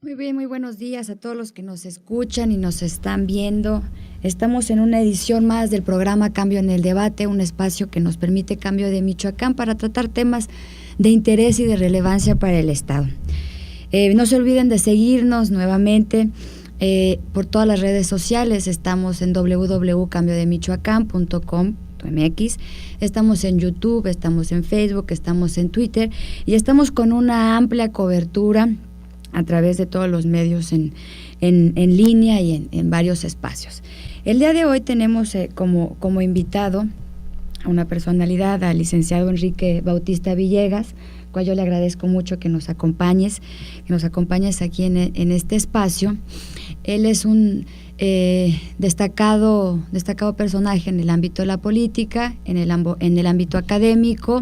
Muy bien, muy buenos días a todos los que nos escuchan y nos están viendo. Estamos en una edición más del programa Cambio en el Debate, un espacio que nos permite Cambio de Michoacán para tratar temas de interés y de relevancia para el Estado. No se olviden de seguirnos nuevamente por todas las redes sociales. Estamos en www.cambiodemichoacán.com.mx, estamos en YouTube, estamos en Facebook, estamos en Twitter y estamos con una amplia cobertura a través de todos los medios en línea y en varios espacios. El día de hoy tenemos como invitado a una personalidad, al licenciado Enrique Bautista Villegas, cual yo le agradezco mucho que nos acompañes aquí en este espacio. Él es un destacado personaje en el ámbito de la política, en el ámbito académico,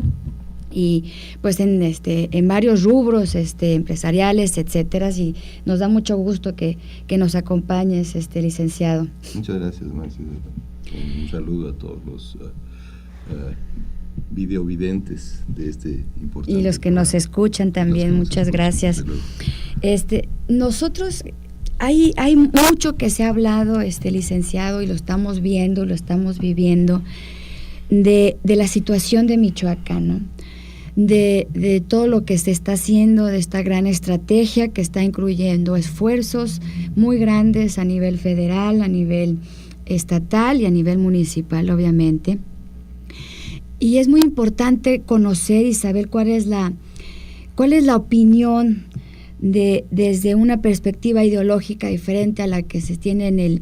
y pues en varios rubros empresariales, etcétera, y nos da mucho gusto que nos acompañes, licenciado. Muchas gracias, Marci. Un saludo a todos los videovidentes de este importante y los que nos escuchan también, muchas gracias. Nosotros hay mucho que se ha hablado, licenciado, y lo estamos viendo, lo estamos viviendo de la situación de Michoacán, ¿no? De todo lo que se está haciendo, de esta gran estrategia que está incluyendo esfuerzos muy grandes a nivel federal, a nivel estatal y a nivel municipal, obviamente. Y es muy importante conocer y saber cuál es la opinión desde una perspectiva ideológica diferente a la que se tiene en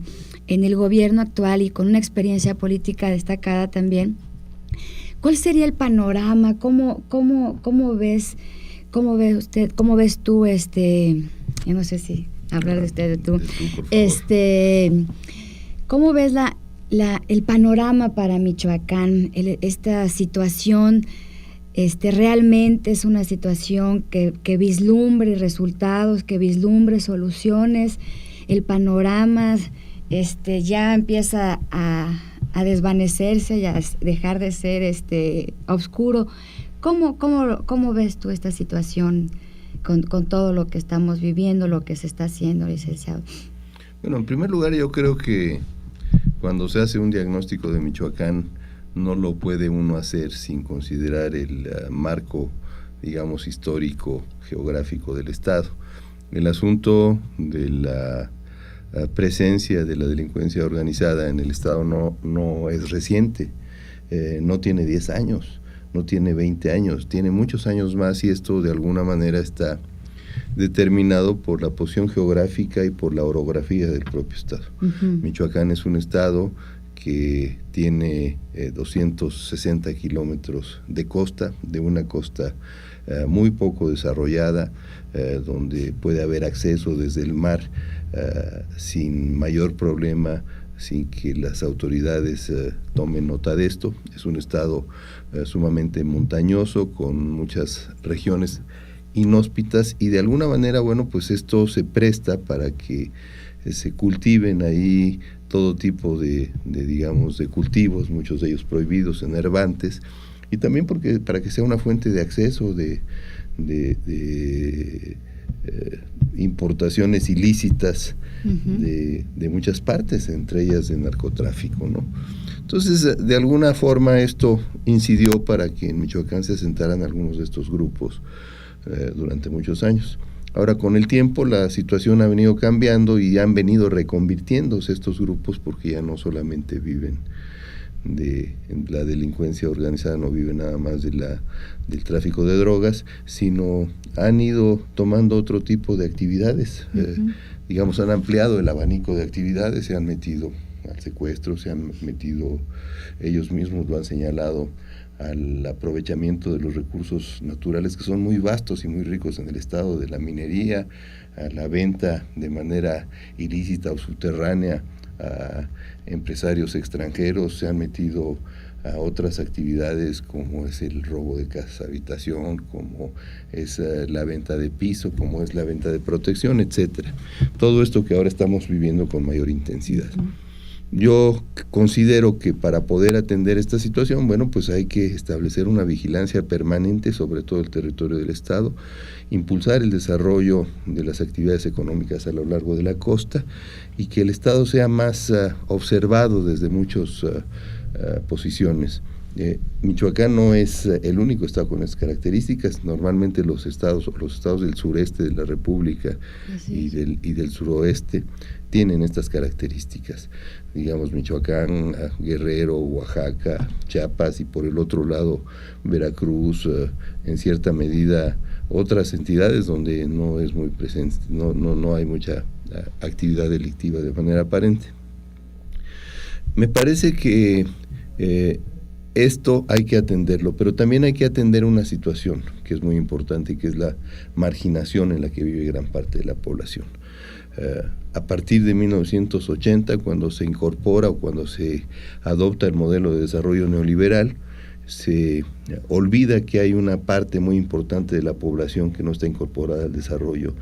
el gobierno actual y con una experiencia política destacada también. ¿Cuál sería el panorama? ¿Cómo ves tú, yo no sé si hablar de usted, de tú, ¿cómo ves el panorama para Michoacán? Esta situación, realmente es una situación que vislumbre resultados, que vislumbre soluciones. El panorama, ya empieza a desvanecerse y a dejar de ser oscuro. ¿Cómo ves tú esta situación con todo lo que estamos viviendo, lo que se está haciendo, licenciado? Bueno, en primer lugar, yo creo que cuando se hace un diagnóstico de Michoacán, no lo puede uno hacer sin considerar el marco, digamos, histórico, geográfico del Estado. El asunto de la presencia de la delincuencia organizada en el Estado no es reciente, no tiene 10 años, no tiene 20 años, tiene muchos años más, y esto de alguna manera está determinado por la posición geográfica y por la orografía del propio Estado. Uh-huh. Michoacán es un Estado que tiene 260 kilómetros de costa, de una costa muy poco desarrollada, donde puede haber acceso desde el mar sin mayor problema, sin que las autoridades tomen nota de esto. Es un estado sumamente montañoso, con muchas regiones inhóspitas, y de alguna manera, bueno, pues esto se presta para que se cultiven ahí todo tipo de cultivos, muchos de ellos prohibidos, enervantes, y también para que sea una fuente de acceso de importaciones ilícitas, uh-huh, de muchas partes, entre ellas de narcotráfico, ¿no? Entonces, de alguna forma esto incidió para que en Michoacán se asentaran algunos de estos grupos durante muchos años. Ahora, con el tiempo, la situación ha venido cambiando y han venido reconvirtiéndose estos grupos, porque ya no solamente viven de la delincuencia organizada, no viven nada más del tráfico de drogas, sino han ido tomando otro tipo de actividades. Uh-huh. Han ampliado el abanico de actividades, se han metido al secuestro, se han metido, ellos mismos lo han señalado, al aprovechamiento de los recursos naturales, que son muy vastos y muy ricos en el estado, de la minería, a la venta de manera ilícita o subterránea a empresarios extranjeros, se han metido a otras actividades como es el robo de casas habitación, como es la venta de piso, como es la venta de protección, etcétera. Todo esto que ahora estamos viviendo con mayor intensidad. Yo considero que para poder atender esta situación, bueno, pues hay que establecer una vigilancia permanente sobre todo el territorio del Estado, impulsar el desarrollo de las actividades económicas a lo largo de la costa y que el Estado sea más observado desde muchas posiciones. Michoacán no es el único estado con esas características. Normalmente los estados del sureste de la República y del suroeste tienen estas características. Digamos, Michoacán, Guerrero, Oaxaca, Chiapas y por el otro lado Veracruz, en cierta medida otras entidades donde no es muy presente, no hay mucha actividad delictiva de manera aparente. Me parece que esto hay que atenderlo, pero también hay que atender una situación que es muy importante, que es la marginación en la que vive gran parte de la población. A partir de 1980, cuando se incorpora o cuando se adopta el modelo de desarrollo neoliberal, se olvida que hay una parte muy importante de la población que no está incorporada al desarrollo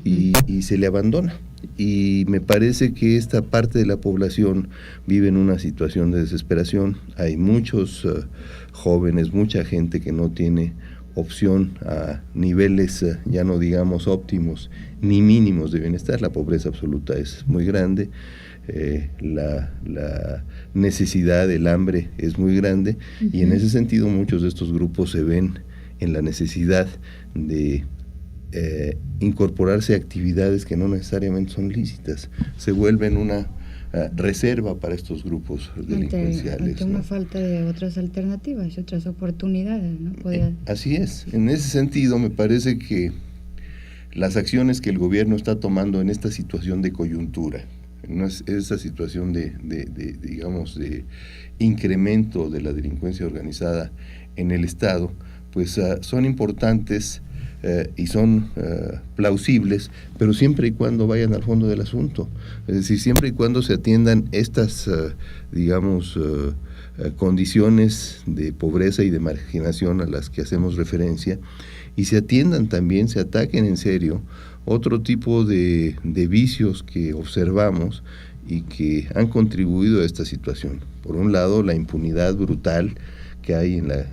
y se le abandona. Y me parece que esta parte de la población vive en una situación de desesperación. Hay muchos jóvenes, mucha gente que no tiene opción a niveles, ya no digamos óptimos, ni mínimos de bienestar. La pobreza absoluta es muy grande, la necesidad, el hambre es muy grande, y en ese sentido muchos de estos grupos se ven en la necesidad de incorporarse a actividades que no necesariamente son lícitas, se vuelven una reserva para estos grupos delincuenciales. Ante una falta de otras alternativas, otras oportunidades, ¿no? Así es. En ese sentido, me parece que las acciones que el gobierno está tomando en esta situación de coyuntura, en esa situación de incremento de la delincuencia organizada en el Estado, pues son importantes y son plausibles, pero siempre y cuando vayan al fondo del asunto. Es decir, siempre y cuando se atiendan estas, condiciones de pobreza y de marginación a las que hacemos referencia, y se atiendan también, se ataquen en serio otro tipo de vicios que observamos y que han contribuido a esta situación. Por un lado, la impunidad brutal que hay en el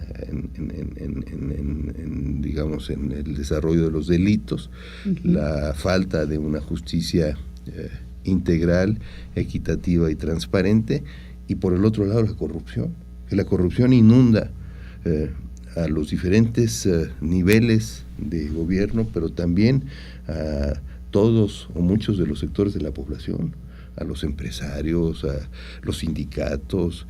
desarrollo de los delitos, la falta de una justicia integral, equitativa y transparente, y por el otro lado la corrupción, que la corrupción inunda a los diferentes niveles de gobierno, pero también a todos o muchos de los sectores de la población, a los empresarios, a los sindicatos,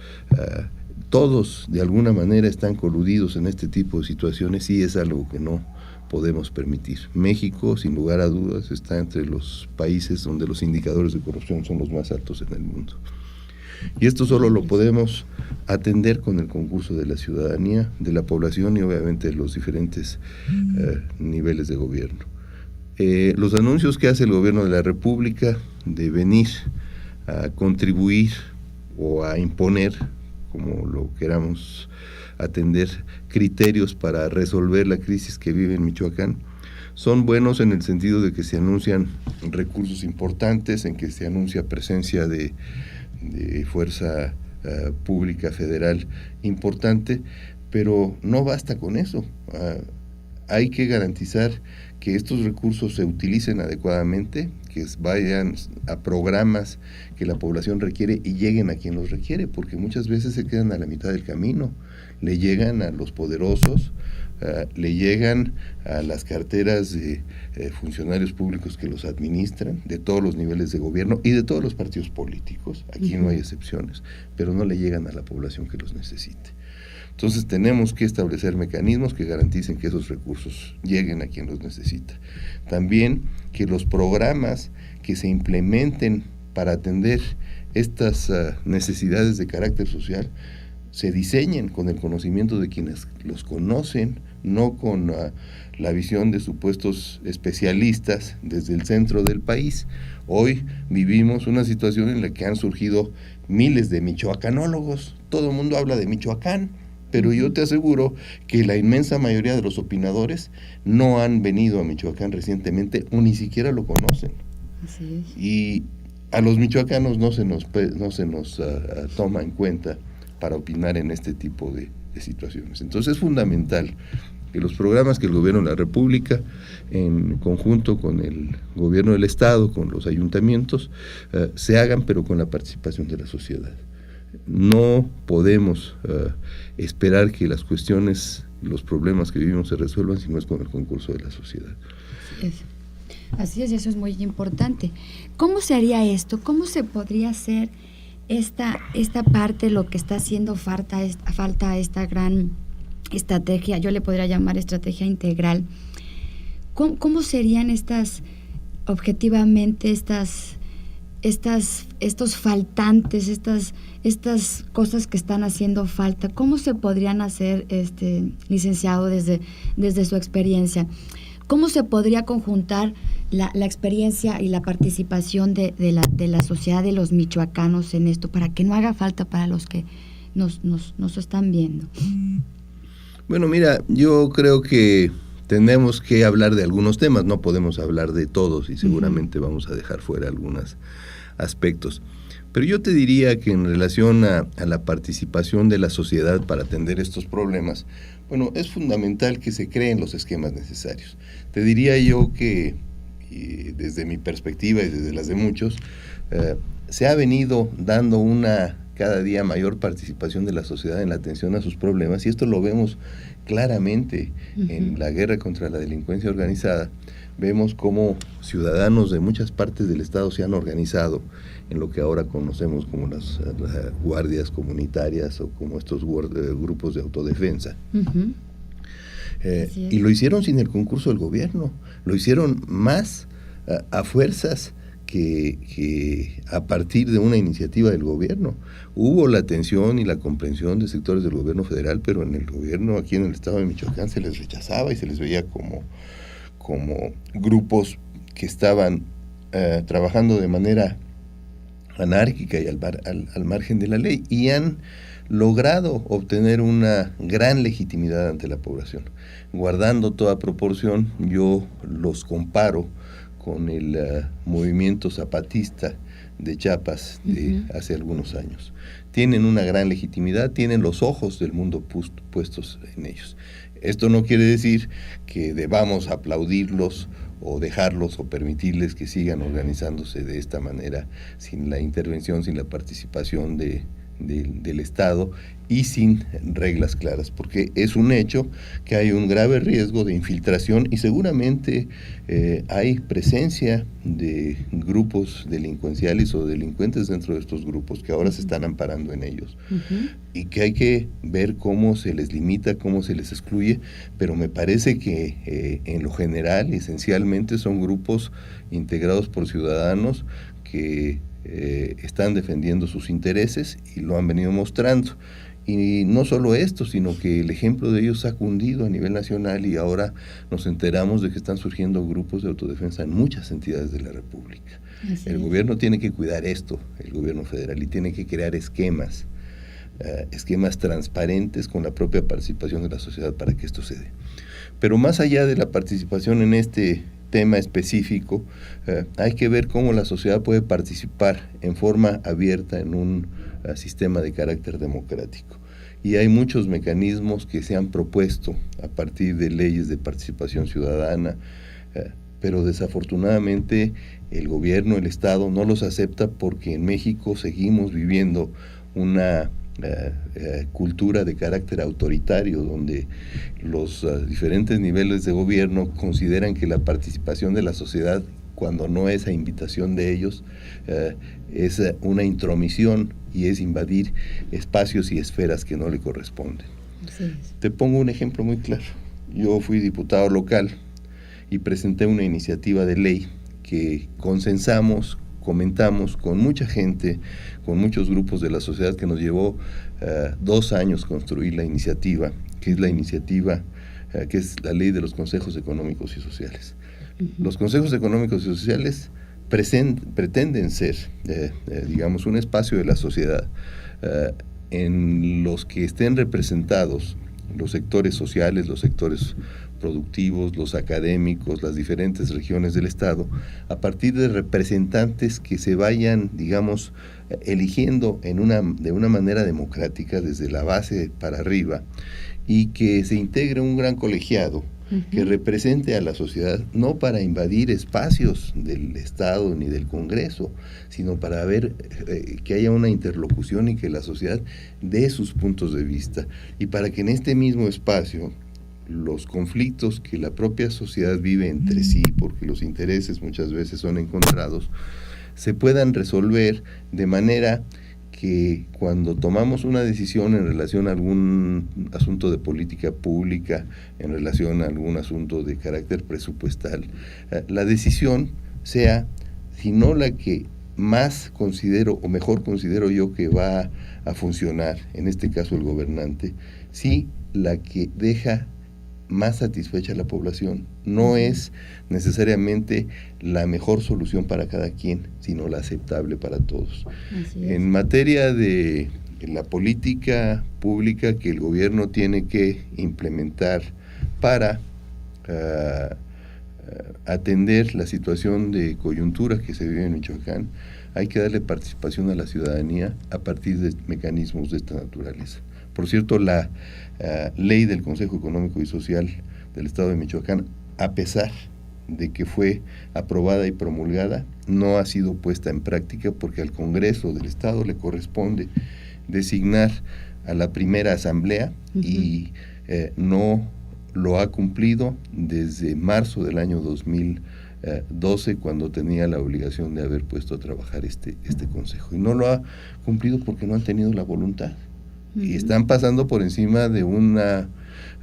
todos de alguna manera están coludidos en este tipo de situaciones, y es algo que no podemos permitir. México, sin lugar a dudas, está entre los países donde los indicadores de corrupción son los más altos en el mundo. Y esto solo lo podemos atender con el concurso de la ciudadanía, de la población y obviamente de los diferentes niveles de gobierno. Los anuncios que hace el gobierno de la República de venir a contribuir o a imponer, como lo queramos atender, criterios para resolver la crisis que vive en Michoacán, son buenos en el sentido de que se anuncian recursos importantes, en que se anuncia presencia de fuerza pública federal importante, pero no basta con eso. Hay que garantizar que estos recursos se utilicen adecuadamente, que vayan a programas que la población requiere y lleguen a quien los requiere, porque muchas veces se quedan a la mitad del camino, le llegan a los poderosos, le llegan a las carteras de funcionarios públicos que los administran, de todos los niveles de gobierno y de todos los partidos políticos, aquí no hay excepciones, pero no le llegan a la población que los necesite. Entonces tenemos que establecer mecanismos que garanticen que esos recursos lleguen a quien los necesita. También que los programas que se implementen para atender estas necesidades de carácter social se diseñen con el conocimiento de quienes los conocen, no con la visión de supuestos especialistas desde el centro del país. Hoy vivimos una situación en la que han surgido miles de michoacanólogos, todo el mundo habla de Michoacán, pero yo te aseguro que la inmensa mayoría de los opinadores no han venido a Michoacán recientemente o ni siquiera lo conocen. Así es. Y a los michoacanos no se nos toma en cuenta para opinar en este tipo de situaciones. Entonces es fundamental que los programas que el gobierno de la República, en conjunto con el gobierno del Estado, con los ayuntamientos, se hagan, pero con la participación de la sociedad. No podemos esperar que las cuestiones, los problemas que vivimos se resuelvan si no es con el concurso de la sociedad. Así es, y eso es muy importante. ¿Cómo se haría esto? ¿Cómo se podría hacer esta parte, lo que está haciendo falta esta gran estrategia? Yo le podría llamar estrategia integral. ¿Cómo serían objetivamente estos faltantes, estas cosas que están haciendo falta? ¿Cómo se podrían hacer, licenciado, desde su experiencia? ¿Cómo se podría conjuntar la experiencia y la participación de la sociedad de los michoacanos en esto, para que no haga falta para los que nos están viendo? Bueno, mira, yo creo que tenemos que hablar de algunos temas, no podemos hablar de todos y seguramente vamos a dejar fuera algunos aspectos. Pero yo te diría que en relación a la participación de la sociedad para atender estos problemas, bueno, es fundamental que se creen los esquemas necesarios. Te diría yo que, desde mi perspectiva y desde las de muchos, se ha venido dando una cada día mayor participación de la sociedad en la atención a sus problemas, y esto lo vemos claramente en la guerra contra la delincuencia organizada. Vemos cómo ciudadanos de muchas partes del Estado se han organizado en lo que ahora conocemos como las guardias comunitarias o como estos grupos de autodefensa. Y lo hicieron sin el concurso del gobierno, lo hicieron más a fuerzas que a partir de una iniciativa del gobierno. Hubo la atención y la comprensión de sectores del gobierno federal, pero en el gobierno aquí en el estado de Michoacán se les rechazaba y se les veía como grupos que estaban trabajando de manera anárquica y al margen de la ley, y han logrado obtener una gran legitimidad ante la población. Guardando toda proporción, yo los comparo con el movimiento zapatista de Chiapas de hace algunos años. Tienen una gran legitimidad, tienen los ojos del mundo puestos en ellos. Esto no quiere decir que debamos aplaudirlos o dejarlos o permitirles que sigan organizándose de esta manera, sin la intervención, sin la participación del Estado y sin reglas claras, porque es un hecho que hay un grave riesgo de infiltración y seguramente hay presencia de grupos delincuenciales o delincuentes dentro de estos grupos que ahora se están amparando en ellos y que hay que ver cómo se les limita, cómo se les excluye, pero me parece que en lo general, esencialmente, son grupos integrados por ciudadanos que están defendiendo sus intereses y lo han venido mostrando. Y no solo esto, sino que el ejemplo de ellos ha cundido a nivel nacional y ahora nos enteramos de que están surgiendo grupos de autodefensa en muchas entidades de la República. El gobierno tiene que cuidar esto, el gobierno federal, y tiene que crear esquemas transparentes con la propia participación de la sociedad para que esto se dé. Pero más allá de la participación en este tema específico, hay que ver cómo la sociedad puede participar en forma abierta en un sistema de carácter democrático. Y hay muchos mecanismos que se han propuesto a partir de leyes de participación ciudadana, pero desafortunadamente el gobierno, el Estado no los acepta, porque en México seguimos viviendo una cultura de carácter autoritario, donde los diferentes niveles de gobierno consideran que la participación de la sociedad, cuando no es a invitación de ellos, es una intromisión y es invadir espacios y esferas que no le corresponden. Te pongo un ejemplo muy claro. Yo fui diputado local y presenté una iniciativa de ley que consensamos, comentamos con mucha gente, con muchos grupos de la sociedad, que nos llevó 2 años construir la iniciativa, que es la ley de los consejos económicos y sociales. Los consejos económicos y sociales pretenden ser, digamos, un espacio de la sociedad en los que estén representados los sectores sociales, los sectores productivos, los académicos, las diferentes regiones del Estado, a partir de representantes que se vayan, digamos, eligiendo de una manera democrática desde la base para arriba, y que se integre un gran colegiado que represente a la sociedad, no para invadir espacios del Estado ni del Congreso, sino para ver que haya una interlocución y que la sociedad dé sus puntos de vista, y para que en este mismo espacio los conflictos que la propia sociedad vive entre sí, porque los intereses muchas veces son encontrados, se puedan resolver de manera que cuando tomamos una decisión en relación a algún asunto de política pública, en relación a algún asunto de carácter presupuestal, la decisión sea, si no la que más considero o mejor considero yo que va a funcionar, en este caso el gobernante, sí la que deja más satisfecha a la población. No es necesariamente la mejor solución para cada quien, sino la aceptable para todos. En materia de la política pública que el gobierno tiene que implementar para atender la situación de coyuntura que se vive en Michoacán, hay que darle participación a la ciudadanía a partir de mecanismos de esta naturaleza. Por cierto, la ley del Consejo Económico y Social del Estado de Michoacán, a pesar de que fue aprobada y promulgada, no ha sido puesta en práctica porque al Congreso del Estado le corresponde designar a la primera asamblea y no lo ha cumplido desde marzo del año 2012, cuando tenía la obligación de haber puesto a trabajar este consejo. Y no lo ha cumplido porque no han tenido la voluntad. Y están pasando por encima de una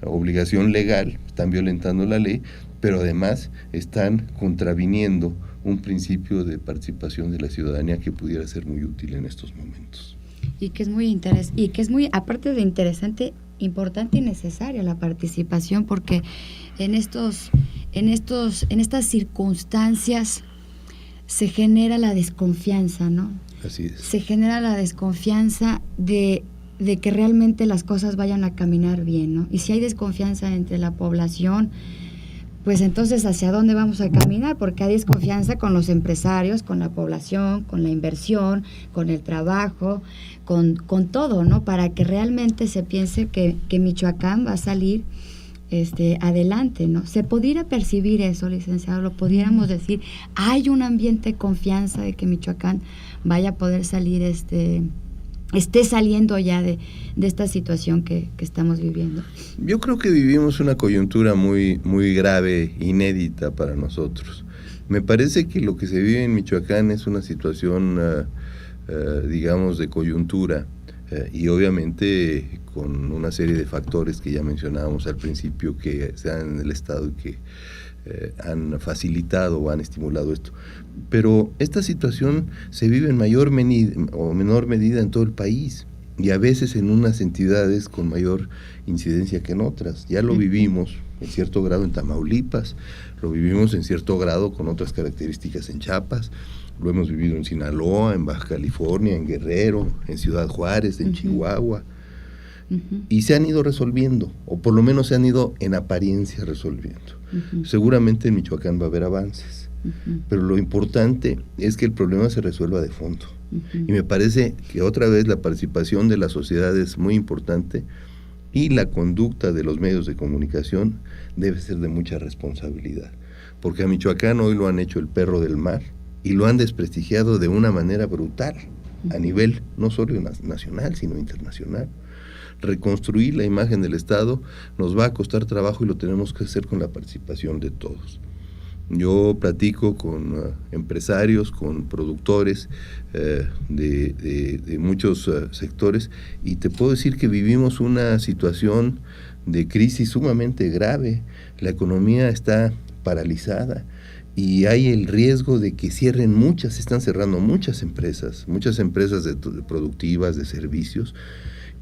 obligación legal, están violentando la ley, pero además están contraviniendo un principio de participación de la ciudadanía que pudiera ser muy útil en estos momentos. Y que es muy aparte de interesante, importante y necesaria la participación, porque en estas circunstancias se genera la desconfianza, ¿no? Así es. Se genera la desconfianza de que realmente las cosas vayan a caminar bien, ¿no? Y si hay desconfianza entre la población, pues entonces ¿hacia dónde vamos a caminar? Porque hay desconfianza con los empresarios, con la población, con la inversión, con el trabajo, con todo, ¿no? Para que realmente se piense que Michoacán va a salir adelante, ¿no? Se pudiera percibir eso, licenciado, lo pudiéramos decir, hay un ambiente de confianza de que Michoacán vaya a poder salir esté saliendo ya de esta situación que estamos viviendo. Yo creo que vivimos una coyuntura muy, muy grave, inédita para nosotros. Me parece que lo que se vive en Michoacán es una situación, digamos, de coyuntura, y obviamente con una serie de factores que ya mencionábamos al principio que se dan en el Estado y que han facilitado o han estimulado esto. Pero esta situación se vive en mayor o menor medida en todo el país, y a veces en unas entidades con mayor incidencia que en otras. Ya lo vivimos en cierto grado en Tamaulipas, lo vivimos en cierto grado con otras características en Chiapas, lo hemos vivido en Sinaloa, en Baja California, en Guerrero, en Ciudad Juárez, en Chihuahua, y se han ido resolviendo, o por lo menos se han ido en apariencia resolviendo. Seguramente en Michoacán va a haber avances, pero lo importante es que el problema se resuelva de fondo. Y me parece que otra vez la participación de la sociedad es muy importante, y la conducta de los medios de comunicación debe ser de mucha responsabilidad, porque a Michoacán hoy lo han hecho el perro del mar y lo han desprestigiado de una manera brutal, a nivel no solo nacional, sino internacional. Reconstruir la imagen del Estado nos va a costar trabajo y lo tenemos que hacer con la participación de todos. Yo platico con empresarios, con productores de muchos sectores, y te puedo decir que vivimos una situación de crisis sumamente grave. La economía está paralizada y hay el riesgo de que cierren se están cerrando muchas empresas productivas, de servicios,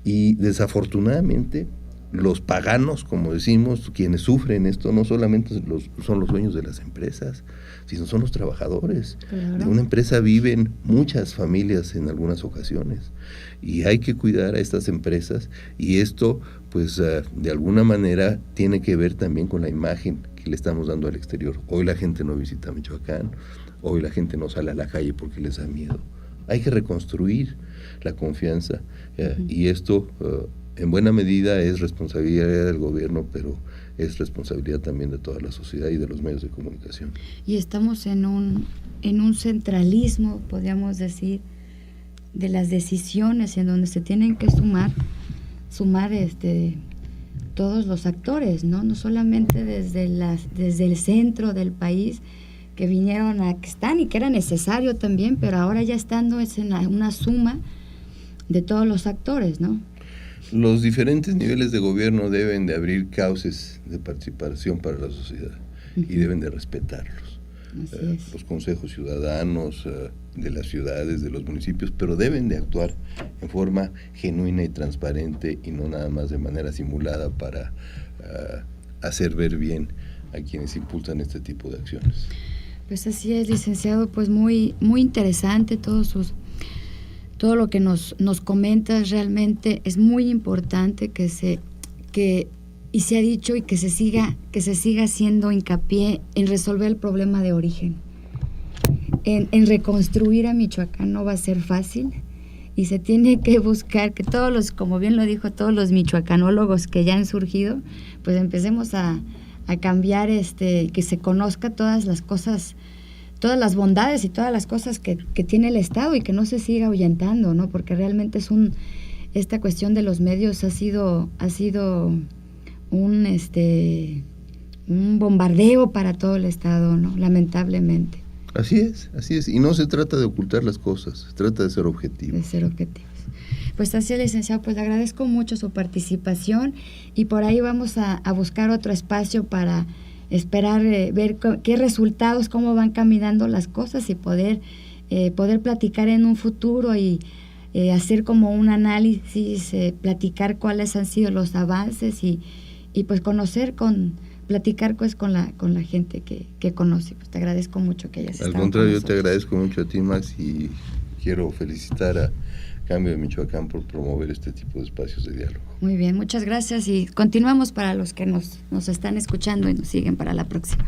y desafortunadamente los paganos, como decimos, quienes sufren esto, no solamente son los dueños de las empresas, sino son los trabajadores. Claro. De una empresa viven muchas familias en algunas ocasiones, y hay que cuidar a estas empresas, y esto pues de alguna manera tiene que ver también con la imagen que le estamos dando al exterior. Hoy la gente no visita Michoacán, hoy la gente no sale a la calle porque les da miedo. Hay que reconstruir la confianza y esto en buena medida es responsabilidad del gobierno, pero es responsabilidad también de toda la sociedad y de los medios de comunicación. Y estamos en un centralismo, podríamos decir, de las decisiones en donde se tienen que sumar todos los actores, no solamente desde el centro del país que vinieron que están y que era necesario también, pero ahora ya estando es en una suma de todos los actores, ¿no? Los diferentes niveles de gobierno deben de abrir cauces de participación para la sociedad y deben de respetarlos. Los consejos ciudadanos de las ciudades, de los municipios, pero deben de actuar en forma genuina y transparente y no nada más de manera simulada para hacer ver bien a quienes impulsan este tipo de acciones. Pues así es, licenciado, pues muy, muy interesante todo lo que nos comentas. Realmente es muy importante y se ha dicho y que se siga haciendo hincapié en resolver el problema de origen. En reconstruir a Michoacán no va a ser fácil y se tiene que buscar que como bien lo dijo, todos los michoacanólogos que ya han surgido, pues empecemos a cambiar, que se conozca todas las cosas, todas las bondades y todas las cosas que tiene el Estado y que no se siga ahuyentando, ¿no? Porque realmente esta cuestión de los medios ha sido un bombardeo para todo el Estado, ¿no? Lamentablemente. Así es, y no se trata de ocultar las cosas, se trata de ser objetivos. Pues así es, licenciado, pues le agradezco mucho su participación y por ahí vamos a buscar otro espacio para esperar ver qué resultados, cómo van caminando las cosas y poder platicar en un futuro y hacer como un análisis, platicar cuáles han sido los avances y pues platicar pues con la gente que conoce. Pues te agradezco mucho que hayas estado con nosotros. Al contrario, yo te agradezco mucho a ti, Max, y quiero felicitar a Cambio de Michoacán por promover este tipo de espacios de diálogo. Muy bien, muchas gracias y continuamos para los que nos están escuchando y nos siguen para la próxima.